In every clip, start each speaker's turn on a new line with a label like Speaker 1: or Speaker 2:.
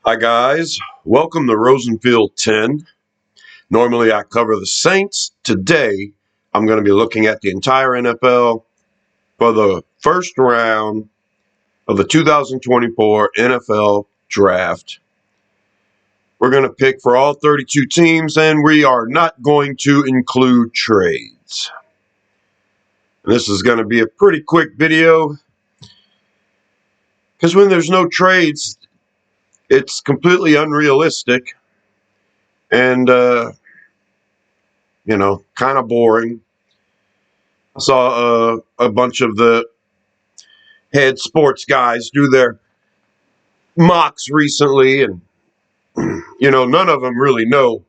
Speaker 1: Hi guys, welcome to Rosenfield 10. Normally I cover the Saints. Today I'm going to be looking at the entire NFL for the first round of the 2024 NFL Draft. We're going to pick for all 32 teams and we are not going to include trades. This is going to be a pretty quick video because when there's no trades, it's completely unrealistic and kind of boring. I saw a bunch of the head sports guys do their mocks recently, and none of them really know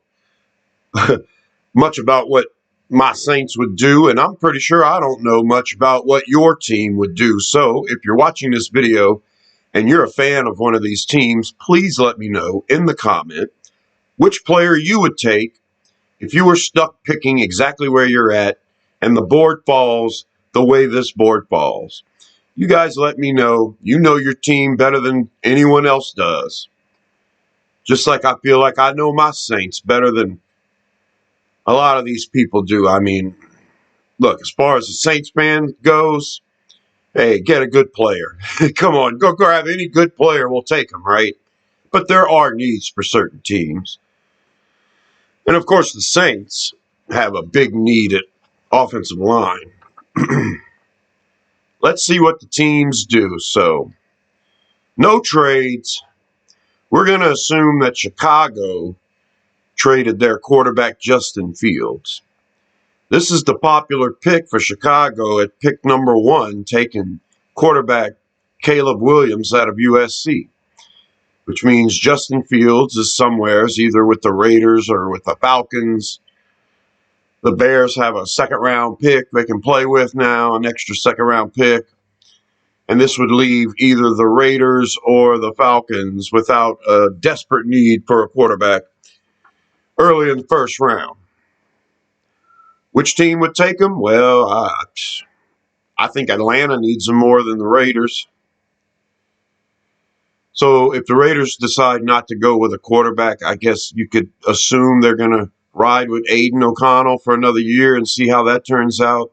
Speaker 1: much about what my Saints would do, and I'm pretty sure I don't know much about what your team would do. So if you're watching this video and you're a fan of one of these teams, please let me know in the comment which player you would take if you were stuck picking exactly where you're at and the board falls the way this board falls. You guys let me know. You know your team better than anyone else does. Just like I feel like I know my Saints better than a lot of these people do. I mean, look, as far as the Saints fan goes, hey, get a good player. Come on, go grab any good player. We'll take them, right? But there are needs for certain teams. And of course, the Saints have a big need at offensive line. Let's see what the teams do. So, no trades. We're going to assume that Chicago traded their quarterback Justin Fields. This is the popular pick for Chicago at pick number 1, taking quarterback Caleb Williams out of USC, which means Justin Fields is somewheres either with the Raiders or with the Falcons. The Bears have a second-round pick they can play with now, an extra second-round pick. And this would leave either the Raiders or the Falcons without a desperate need for a quarterback early in the first round. Which team would take him? Well, I think Atlanta needs him more than the Raiders. So if the Raiders decide not to go with a quarterback, I guess you could assume they're going to ride with Aiden O'Connell for another year and see how that turns out.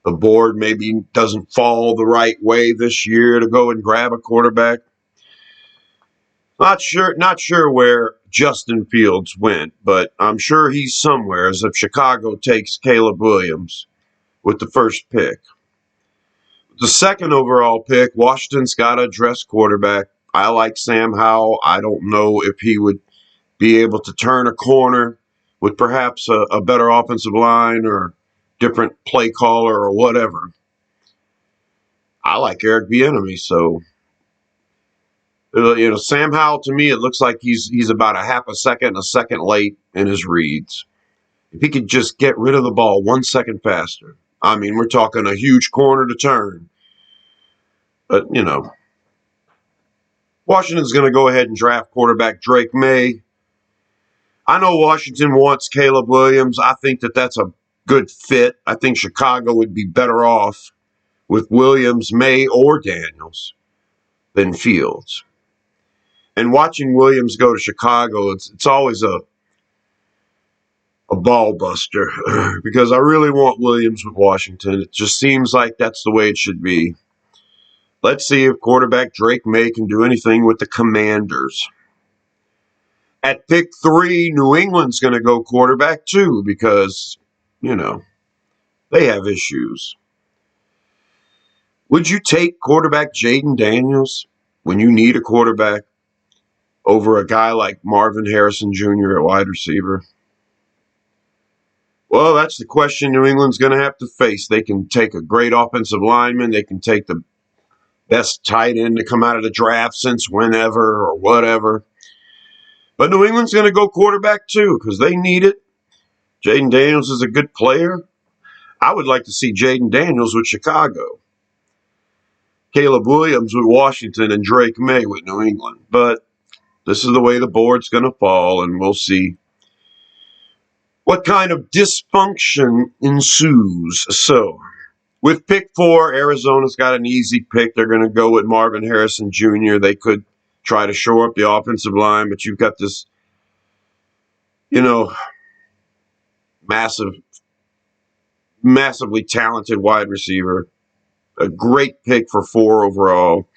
Speaker 1: The board maybe doesn't fall the right way this year to go and grab a quarterback. Not sure where Justin Fields went, but I'm sure he's somewhere as if Chicago takes Caleb Williams with the first pick. The second overall pick, Washington's got to address quarterback. I like Sam Howell. I don't know if he would be able to turn a corner with perhaps a better offensive line or different play caller or whatever. I like Eric Bieniemy, so Sam Howell, to me, it looks like he's about a second late in his reads. If he could just get rid of the ball 1 second faster, I mean, we're talking a huge corner to turn. But, Washington's going to go ahead and draft quarterback Drake May. I know Washington wants Caleb Williams. I think that's a good fit. I think Chicago would be better off with Williams, May, or Daniels than Fields. And watching Williams go to Chicago, it's always a ball buster because I really want Williams with Washington. It just seems like that's the way it should be. Let's see if quarterback Drake May can do anything with the Commanders. At pick 3, New England's going to go quarterback too because, they have issues. Would you take quarterback Jaden Daniels when you need a quarterback over a guy like Marvin Harrison Jr. at wide receiver? Well, that's the question New England's going to have to face. They can take a great offensive lineman. They can take the best tight end to come out of the draft since whenever or whatever. But New England's going to go quarterback too because they need it. Jaden Daniels is a good player. I would like to see Jaden Daniels with Chicago, Caleb Williams with Washington, and Drake May with New England. But this is the way the board's going to fall, and we'll see what kind of dysfunction ensues. So, with pick 4, Arizona's got an easy pick. They're going to go with Marvin Harrison Jr. They could try to shore up the offensive line, but you've got this, massive, massively talented wide receiver, a great pick for 4 overall.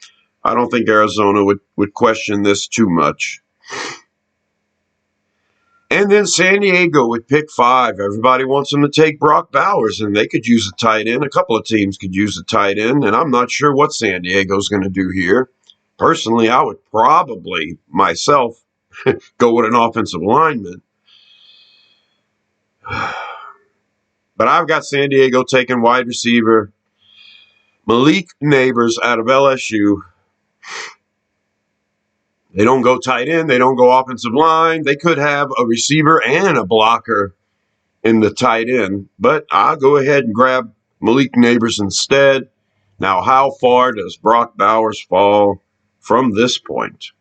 Speaker 1: I don't think Arizona would question this too much. And then San Diego would pick 5. Everybody wants them to take Brock Bowers, and they could use a tight end. A couple of teams could use a tight end, and I'm not sure what San Diego's going to do here. Personally, I would probably, myself, go with an offensive lineman. But I've got San Diego taking wide receiver Malik Nabers out of LSU. They don't go tight end. They don't go offensive line. They could have a receiver and a blocker in the tight end, but I'll go ahead and grab Malik Nabers instead. Now, how far does Brock Bowers fall from this point?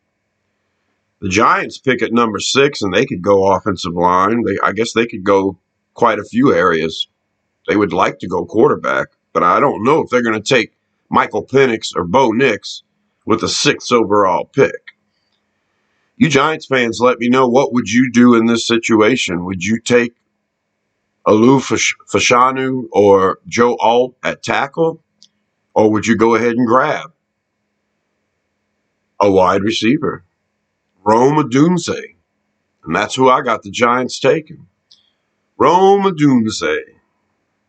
Speaker 1: The Giants pick at number 6, and they could go offensive line. I guess they could go quite a few areas. They would like to go quarterback, but I don't know if they're going to take Michael Penix or Bo Nix with the 6th overall pick. You Giants fans, let me know, what would you do in this situation? Would you take Olu Fashanu or Joe Alt at tackle? Or would you go ahead and grab a wide receiver, Rome Odunze? And that's who I got the Giants taking. Rome Odunze.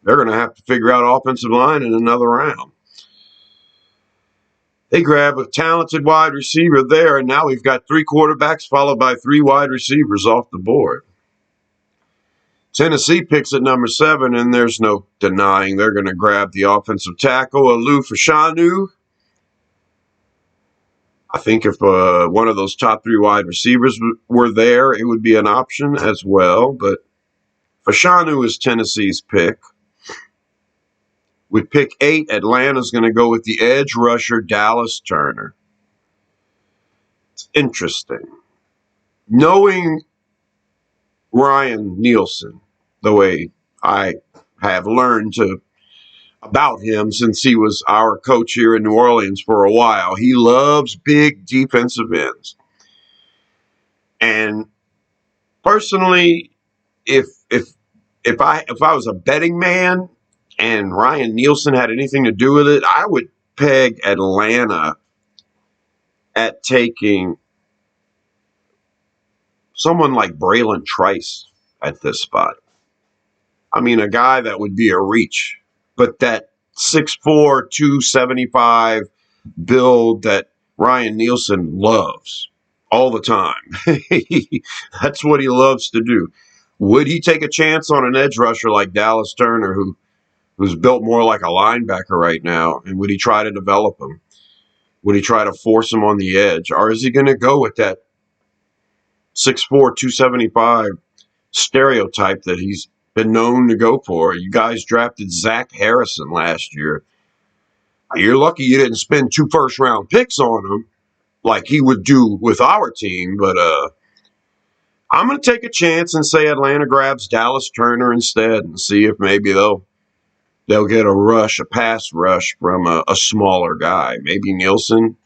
Speaker 1: They're going to have to figure out offensive line in another round. They grab a talented wide receiver there, and now we've got 3 quarterbacks followed by 3 wide receivers off the board. Tennessee picks at number 7, and there's no denying they're going to grab the offensive tackle, Olu Fashanu. I think if one of those top 3 wide receivers were there, it would be an option as well. But Fashanu is Tennessee's pick. With pick 8, Atlanta's going to go with the edge rusher, Dallas Turner. It's interesting. Knowing Ryan Nielsen, the way I have learned about him since he was our coach here in New Orleans for a while, he loves big defensive ends. And personally, if I was a betting man and Ryan Nielsen had anything to do with it, I would peg Atlanta at taking someone like Braylon Trice at this spot. I mean, a guy that would be a reach, but that 6'4", 275 build that Ryan Nielsen loves all the time. That's what he loves to do. Would he take a chance on an edge rusher like Dallas Turner, who's built more like a linebacker right now, and would he try to develop him? Would he try to force him on the edge? Or is he going to go with that 6'4", 275 stereotype that he's been known to go for? You guys drafted Zach Harrison last year. You're lucky you didn't spend 2 first-round picks on him like he would do with our team. But I'm going to take a chance and say Atlanta grabs Dallas Turner instead and see if maybe they'll get a pass rush from a smaller guy. Maybe Nielsen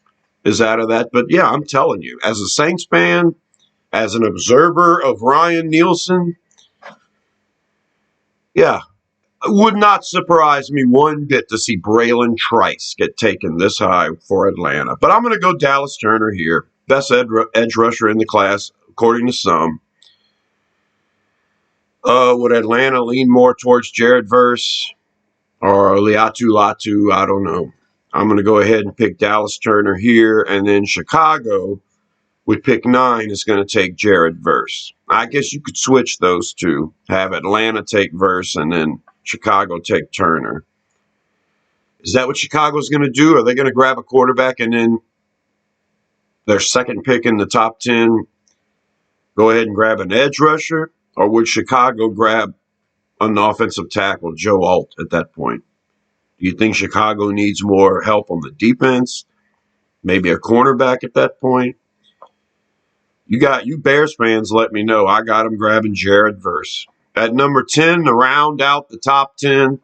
Speaker 1: is out of that. But, yeah, I'm telling you, as a Saints fan, as an observer of Ryan Nielsen, yeah, it would not surprise me one bit to see Braylon Trice get taken this high for Atlanta. But I'm going to go Dallas Turner here. Best edge rusher in the class, according to some. Would Atlanta lean more towards Jared Verse or Liatu Latu? I don't know. I'm going to go ahead and pick Dallas Turner here, and then Chicago with pick 9 is going to take Jared Verse. I guess you could switch those two, have Atlanta take Verse and then Chicago take Turner. Is that what Chicago's going to do? Are they going to grab a quarterback and then their second pick in the top 10 go ahead and grab an edge rusher? Or would Chicago grab an offensive tackle, Joe Alt, at that point? Do you think Chicago needs more help on the defense? Maybe a cornerback at that point? You Bears fans, let me know. I got them grabbing Jared Verse. At number 10, to round out the top 10,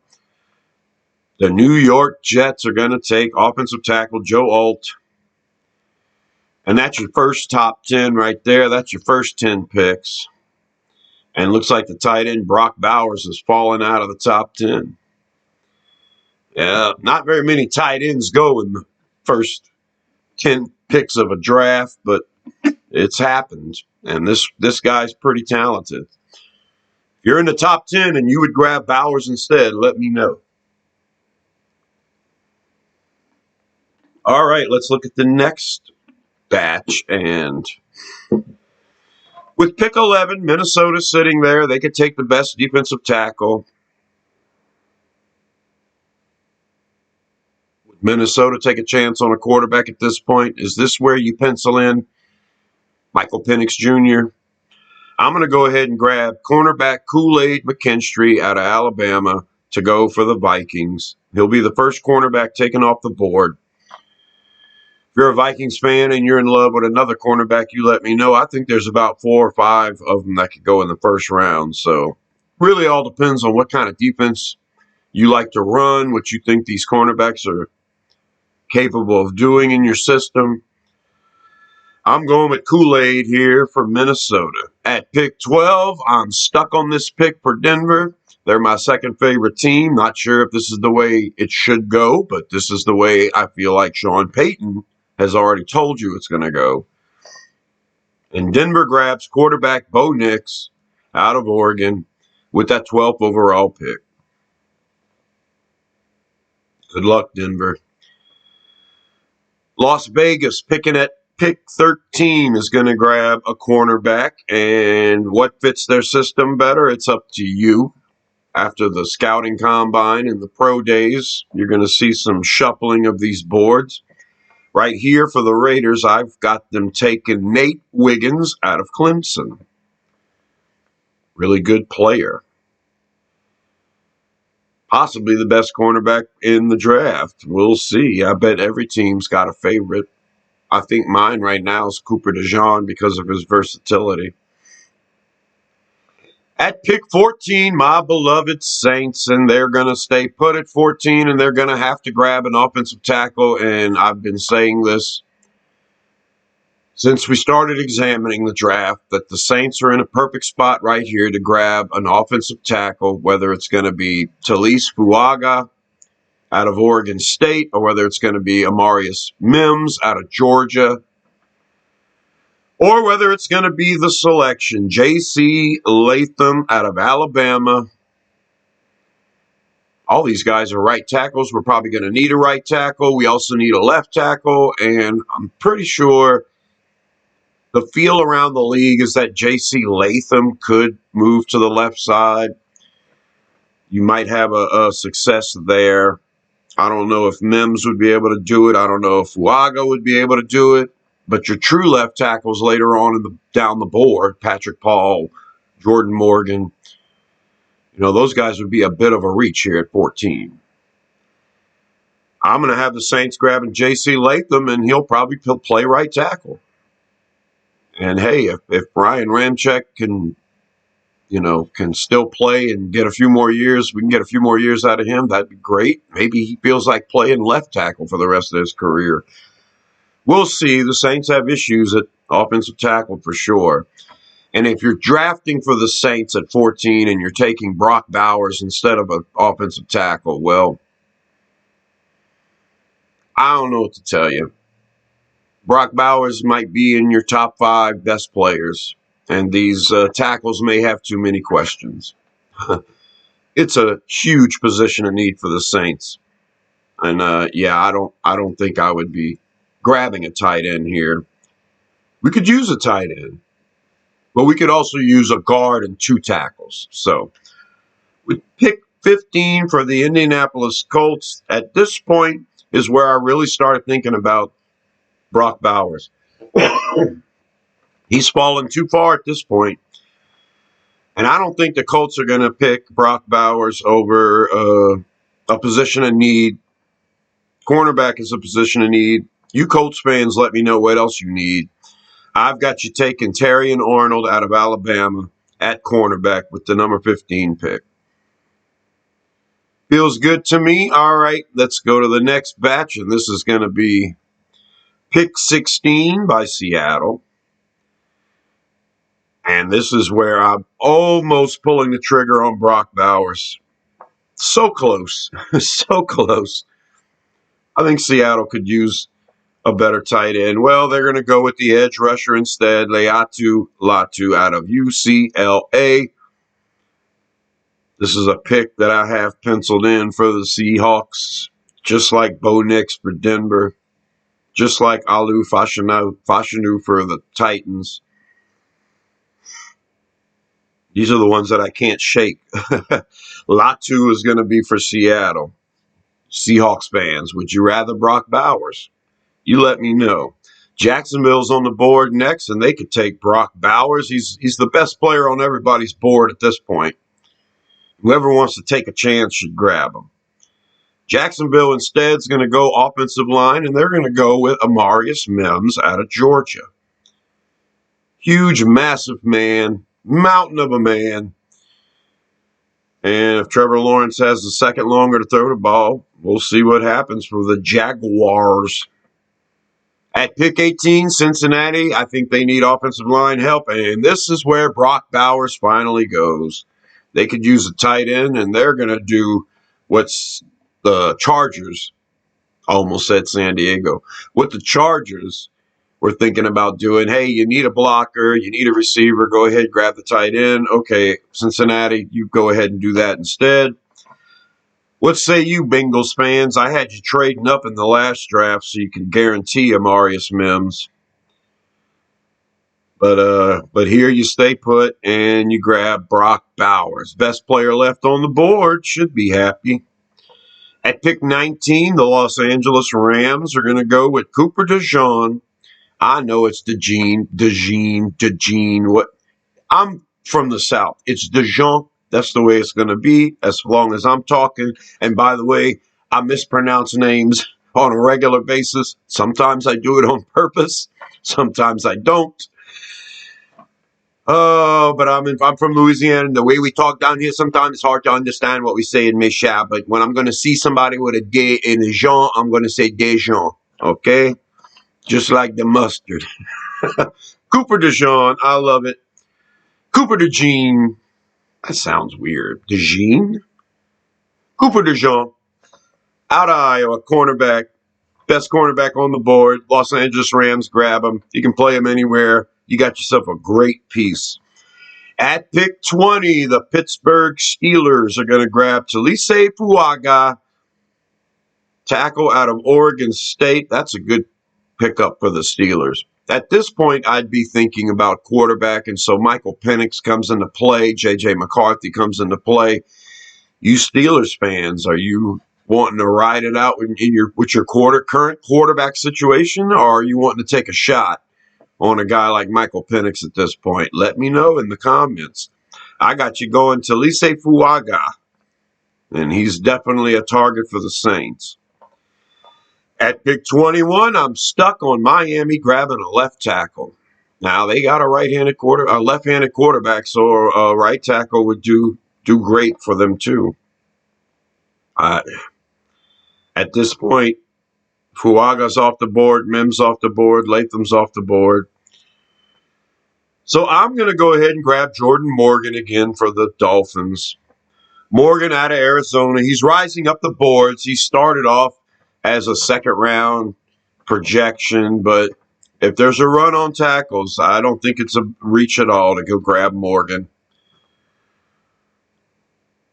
Speaker 1: the New York Jets are going to take offensive tackle Joe Alt. And that's your first top 10 right there. That's your first 10 picks. And looks like the tight end Brock Bowers has fallen out of the top 10. Yeah, not very many tight ends go in the first 10 picks of a draft, but it's happened. And this guy's pretty talented. If you're in the top 10 and you would grab Bowers instead, let me know. All right, let's look at the next batch. And with pick 11, Minnesota sitting there, they could take the best defensive tackle. Would Minnesota take a chance on a quarterback at this point? Is this where you pencil in Michael Penix Jr.? I'm going to go ahead and grab cornerback Kool-Aid McKinstry out of Alabama to go for the Vikings. He'll be the first cornerback taken off the board. If you're a Vikings fan and you're in love with another cornerback, you let me know. I think there's about 4 or 5 of them that could go in the first round. So really all depends on what kind of defense you like to run, what you think these cornerbacks are capable of doing in your system. I'm going with Kool-Aid here for Minnesota. At pick 12, I'm stuck on this pick for Denver. They're my second favorite team. Not sure if this is the way it should go, but this is the way I feel like Sean Payton has already told you it's going to go. And Denver grabs quarterback Bo Nix out of Oregon with that 12th overall pick. Good luck, Denver. Las Vegas picking at pick 13 is going to grab a cornerback. And what fits their system better? It's up to you. After the scouting combine and the pro days, you're going to see some shuffling of these boards. Right here for the Raiders, I've got them taking Nate Wiggins out of Clemson. Really good player. Possibly the best cornerback in the draft. We'll see. I bet every team's got a favorite. I think mine right now is Cooper DeJean because of his versatility. At pick 14, my beloved Saints, and they're going to stay put at 14, and they're going to have to grab an offensive tackle, and I've been saying this since we started examining the draft, that the Saints are in a perfect spot right here to grab an offensive tackle, whether it's going to be Talise Fuaga out of Oregon State, or whether it's going to be Amarius Mims out of Georgia, or whether it's going to be the selection, J.C. Latham out of Alabama. All these guys are right tackles. We're probably going to need a right tackle. We also need a left tackle, and I'm pretty sure the feel around the league is that J.C. Latham could move to the left side. You might have a success there. I don't know if Mims would be able to do it. I don't know if Fuaga would be able to do it. But your true left tackles later on down the board, Patrick Paul, Jordan Morgan, those guys would be a bit of a reach here at 14. I'm going to have the Saints grabbing J.C. Latham, and he'll probably play right tackle. And hey, if Brian Ramczyk can still play and get a few more years, we can get a few more years out of him, that'd be great. Maybe he feels like playing left tackle for the rest of his career. We'll see. The Saints have issues at offensive tackle for sure. And if you're drafting for the Saints at 14 and you're taking Brock Bowers instead of an offensive tackle, well, I don't know what to tell you. Brock Bowers might be in your top 5 best players, and these tackles may have too many questions. It's a huge position of need for the Saints. And I don't think I would be grabbing a tight end here. We could use a tight end, but we could also use a guard and 2 tackles. So we pick 15 for the Indianapolis Colts. At this point is where I really started thinking about Brock Bowers. He's fallen too far at this point. And I don't think the Colts are going to pick Brock Bowers over a position of need. Cornerback is a position of need. You Colts fans, let me know what else you need. I've got you taking Terrion Arnold out of Alabama at cornerback with the number 15 pick. Feels good to me. All right, let's go to the next batch, and this is going to be Pick 16 by Seattle. And this is where I'm almost pulling the trigger on Brock Bowers. So close. So close. I think Seattle could use a better tight end. Well, they're going to go with the edge rusher instead. Laiatu Latu out of UCLA. This is a pick that I have penciled in for the Seahawks, just like Bo Nix for Denver, just like Alu Fashanu for the Titans. These are the ones that I can't shake. Latu is going to be for Seattle. Seahawks fans, would you rather Brock Bowers? You let me know. Jacksonville's on the board next, and they could take Brock Bowers. He's the best player on everybody's board at this point. Whoever wants to take a chance should grab him. Jacksonville instead is going to go offensive line, and they're going to go with Amarius Mims out of Georgia. Huge, massive man, mountain of a man. And if Trevor Lawrence has a second longer to throw the ball, we'll see what happens for the Jaguars. At pick 18, Cincinnati, I think they need offensive line help, and this is where Brock Bowers finally goes. They could use a tight end, and they're going to do what's the Chargers, I almost said San Diego, what the Chargers were thinking about doing. Hey, you need a blocker, you need a receiver, go ahead, grab the tight end. Okay, Cincinnati, you go ahead and do that instead. What say you, Bengals fans? I had you trading up in the last draft so you can guarantee Amarius Mims. But here you stay put and you grab Brock Bowers. Best player left on the board, should be happy. At pick 19, the Los Angeles Rams are going to go with Cooper DeJean. I know it's DeJean. What? I'm from the South. It's DeJean. That's the way it's going to be as long as I'm talking. And by the way, I mispronounce names on a regular basis. Sometimes I do it on purpose. Sometimes I don't. Oh, but I'm from Louisiana, and the way we talk down here, sometimes it's hard to understand what we say in Michelle. But when I'm going to see somebody with a D in a Jean, I'm going to say DeJean. Okay? Just like the mustard. Cooper DeJean. I love it. Cooper DeJean. That sounds weird. DeJean? Cooper DeJean. Out of Iowa. Cornerback. Best cornerback on the board. Los Angeles Rams grab him. You can play him anywhere. You got yourself a great piece. At pick 20, the Pittsburgh Steelers are going to grab Talisay Fuaga, tackle out of Oregon State. That's a good pickup for the Steelers. At this point, I'd be thinking about quarterback, and so Michael Penix comes into play. J.J. McCarthy comes into play. You Steelers fans, are you wanting to ride it out with your current quarterback situation, or are you wanting to take a shot on a guy like Michael Penix at this point? Let me know in the comments. I got you going to Talisay Fuaga, and he's definitely a target for the Saints. At pick 21, I'm stuck on Miami grabbing a left tackle. Now, they got a left-handed quarterback, so a right tackle would do great for them too. At this point, Fuaga's off the board, Mims off the board, Latham's off the board. So I'm going to go ahead and grab Jordan Morgan again for the Dolphins. Morgan out of Arizona. He's rising up the boards. He started off as a second-round projection, but if there's a run on tackles, I don't think it's a reach at all to go grab Morgan.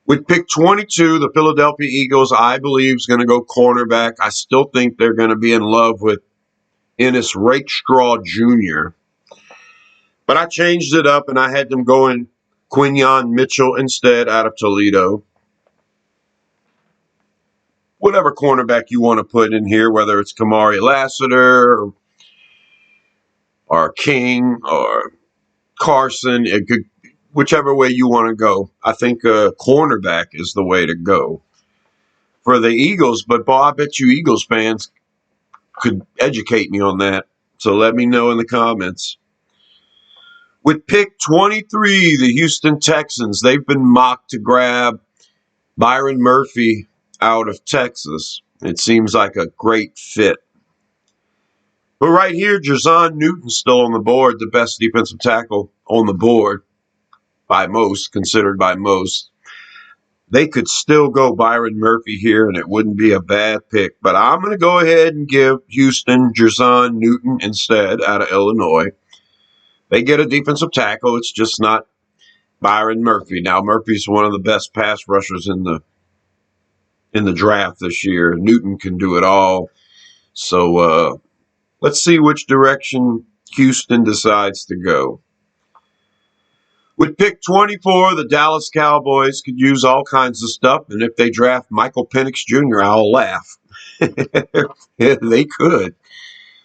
Speaker 1: With pick 22, the Philadelphia Eagles, I believe, is going to go cornerback. I still think they're going to be in love with Ennis Rakestraw Jr., but I changed it up, and I had them going Quinyon Mitchell instead out of Toledo. Whatever cornerback you want to put in here, whether it's Kamari Lassiter or King or Carson, whichever way you want to go. I think cornerback is the way to go for the Eagles. But, Bob, I bet you Eagles fans could educate me on that. So let me know in the comments. With pick 23, the Houston Texans, they've been mocked to grab Byron Murphy out of Texas. It seems like a great fit. But right here, Jer'Zhan Newton's still on the board, the best defensive tackle on the board by most, considered by most. They could still go Byron Murphy here, and it wouldn't be a bad pick. But I'm going to go ahead and give Houston Jer'Zhan Newton instead out of Illinois. They get a defensive tackle. It's just not Byron Murphy. Now, Murphy's one of the best pass rushers in the draft this year. Newton can do it all. So let's see which direction Houston decides to go. With pick 24, the Dallas Cowboys could use all kinds of stuff, and if they draft Michael Penix Jr., I'll laugh. They could.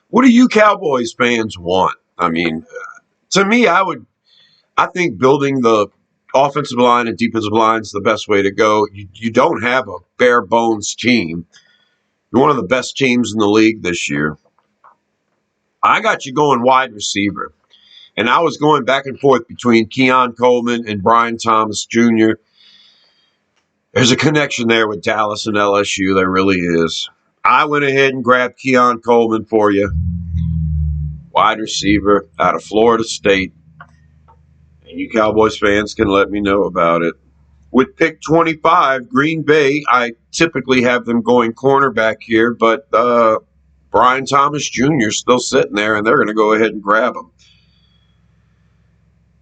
Speaker 1: What do you Cowboys fans want? I mean, to me, I think building the offensive line and defensive line is the best way to go. You don't have a bare bones team. You're one of the best teams in the league this year. I got you going wide receiver. And I was going back and forth between Keon Coleman and Brian Thomas Jr. There's a connection there with Dallas and LSU. There really is. I went ahead and grabbed Keon Coleman for you. Wide receiver out of Florida State. And you Cowboys fans can let me know about it. With pick 25, Green Bay, I typically have them going cornerback here, but Brian Thomas Jr. is still sitting there, and they're going to go ahead and grab him.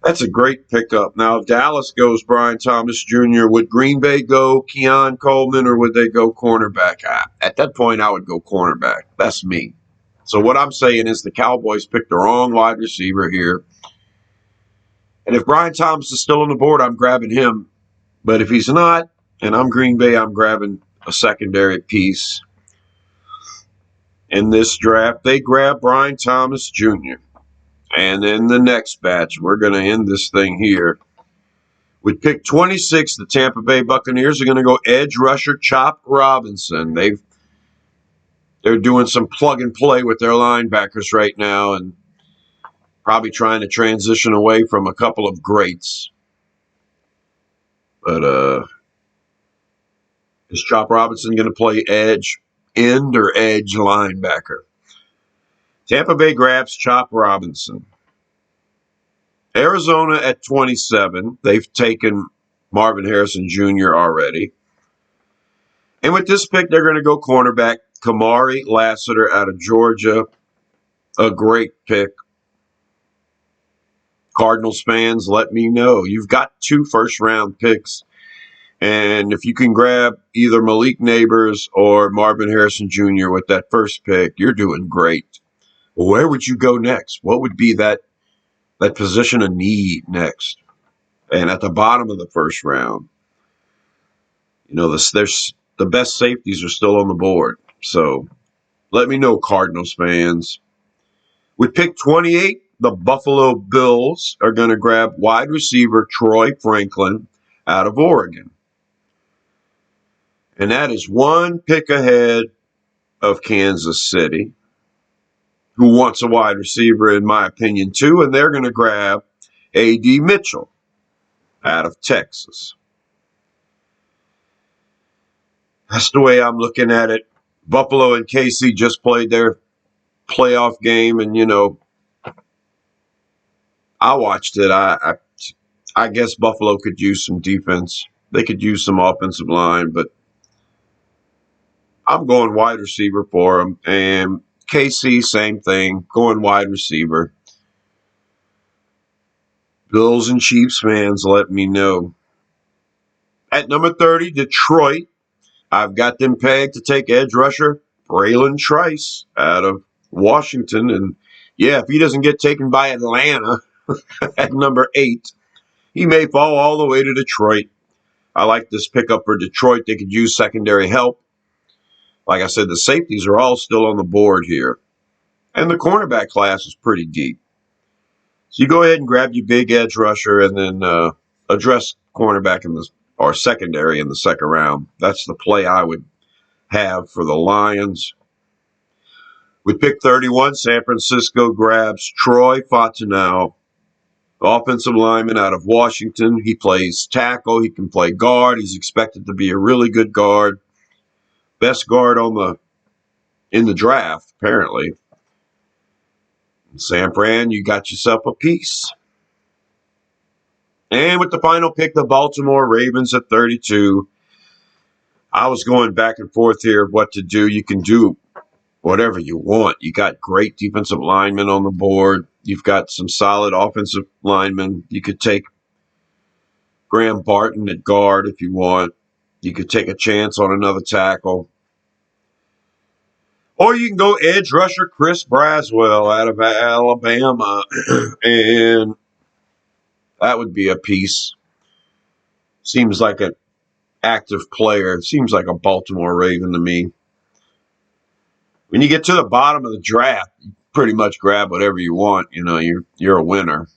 Speaker 1: That's a great pickup. Now, if Dallas goes Brian Thomas Jr., would Green Bay go Keon Coleman, or would they go cornerback? At that point, I would go cornerback. That's me. So what I'm saying is the Cowboys picked the wrong wide receiver here. And if Brian Thomas is still on the board, I'm grabbing him. But if he's not, and I'm Green Bay, I'm grabbing a secondary piece. In this draft, they grab Brian Thomas Jr., and then the next batch, we're going to end this thing here. With pick 26, the Tampa Bay Buccaneers are going to go edge rusher Chop Robinson. They're doing some plug and play with their linebackers right now and probably trying to transition away from a couple of greats. But is Chop Robinson going to play end or edge linebacker? Tampa Bay grabs Chop Robinson. Arizona at 27. They've taken Marvin Harrison Jr. already. And with this pick, they're going to go cornerback Kamari Lassiter out of Georgia. A great pick. Cardinals fans, let me know. You've got 2 first-round picks. And if you can grab either Malik Neighbors or Marvin Harrison Jr. with that first pick, you're doing great. Where would you go next? What would be that position of need next? And at the bottom of the first round, there's the best safeties are still on the board. So let me know, Cardinals fans. With pick 28, the Buffalo Bills are going to grab wide receiver Troy Franklin out of Oregon. And that is 1 pick ahead of Kansas City, who wants a wide receiver, in my opinion, too. And they're going to grab A.D. Mitchell out of Texas. That's the way I'm looking at it. Buffalo and KC just played their playoff game, and, I watched it. I guess Buffalo could use some defense. They could use some offensive line, but I'm going wide receiver for them. And KC, same thing, going wide receiver. Bills and Chiefs fans, let me know. At number 30, Detroit. I've got them pegged to take edge rusher Braylon Trice out of Washington. And, yeah, if he doesn't get taken by Atlanta at number 8, he may fall all the way to Detroit. I like this pickup for Detroit. They could use secondary help. Like I said, the safeties are all still on the board here. And the cornerback class is pretty deep. So you go ahead and grab your big edge rusher and then address cornerback or secondary in the second round. That's the play I would have for the Lions. With pick 31, San Francisco grabs Troy Fautanu, offensive lineman out of Washington. He plays tackle. He can play guard. He's expected to be a really good guard. Best guard in the draft, apparently. San Fran, you got yourself a piece. And with the final pick, the Baltimore Ravens at 32. I was going back and forth here of what to do. You can do whatever you want. You got great defensive linemen on the board. You've got some solid offensive linemen. You could take Graham Barton at guard if you want. You could take a chance on another tackle. Or you can go edge rusher Chris Braswell out of Alabama. And that would be a piece. Seems like an active player. Seems like a Baltimore Raven to me. When you get to the bottom of the draft, you pretty much grab whatever you want. You know, you're a winner.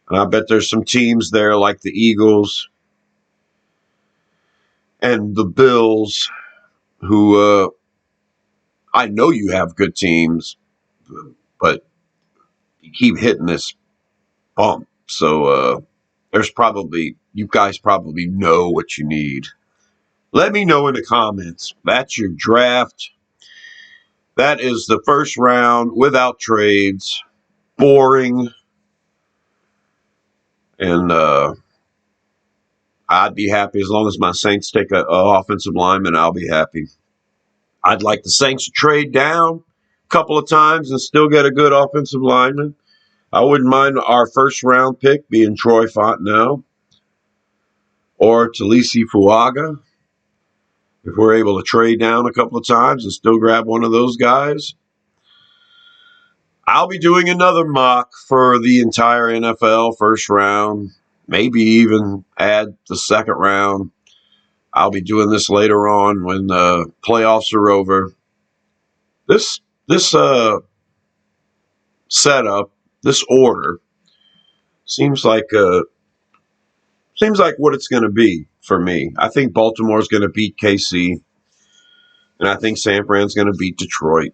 Speaker 1: And I bet there's some teams there like the Eagles and the Bills who I know you have good teams, but you keep hitting this bump. So you guys probably know what you need. Let me know in the comments. That's your draft. That is the first round without trades. Boring. And I'd be happy as long as my Saints take an offensive lineman. I'll be happy. I'd like the Saints to trade down a couple of times and still get a good offensive lineman. I wouldn't mind our first round pick being Troy Fontenot or Talisi Fuaga. If we're able to trade down a couple of times and still grab one of those guys. I'll be doing another mock for the entire NFL first round, maybe even add the second round. I'll be doing this later on when the playoffs are over. This setup, this order, seems like what it's going to be for me. I think Baltimore's going to beat KC, and I think San Fran's going to beat Detroit,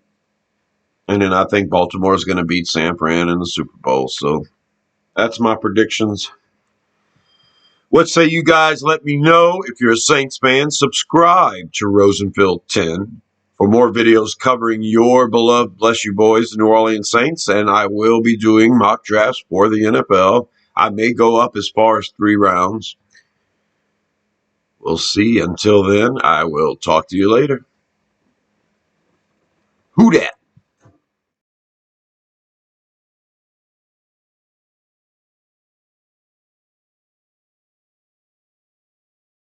Speaker 1: and then I think Baltimore's going to beat San Fran in the Super Bowl. So that's my predictions. What say you guys? Let me know. If you're a Saints fan, subscribe to Rosenfield 10 for more videos covering your beloved, bless you boys, the New Orleans Saints. And I will be doing mock drafts for the NFL. I may go up as far as 3 rounds. We'll see. Until then, I will talk to you later. Who dat?